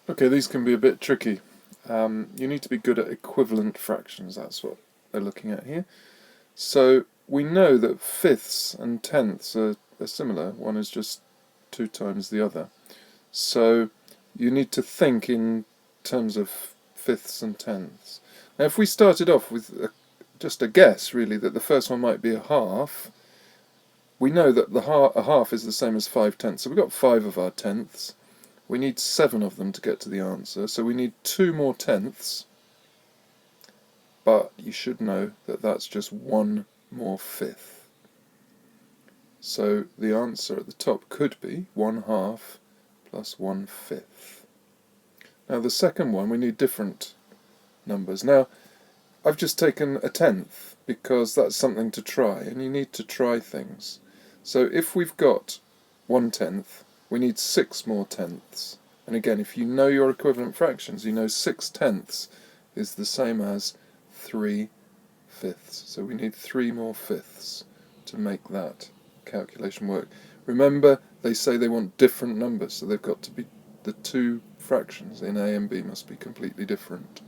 Okay, these can be a bit tricky. You need to be good at equivalent fractions, that's what they're looking at here. So we know that fifths and tenths are similar. One is just 2 times the other. So you need to think in terms of fifths and tenths. Now if we started off with just a guess, really, that the first one might be a half, we know that a half is the same as 5 tenths. So we've got 5 of our tenths. We need 7 of them to get to the answer, so we need 2 more tenths, but you should know that that's just 1 more fifth. So the answer at the top could be 1/2 plus 1/5. Now the second one, we need different numbers. Now I've just taken a tenth because that's something to try, and you need to try things. So if we've got 1/10, we need 6 more tenths. And again, if you know your equivalent fractions, you know 6 tenths is the same as 3/5. So we need 3 more fifths to make that calculation work. Remember, they say they want different numbers, so they've got to be, the two fractions in A and B must be completely different.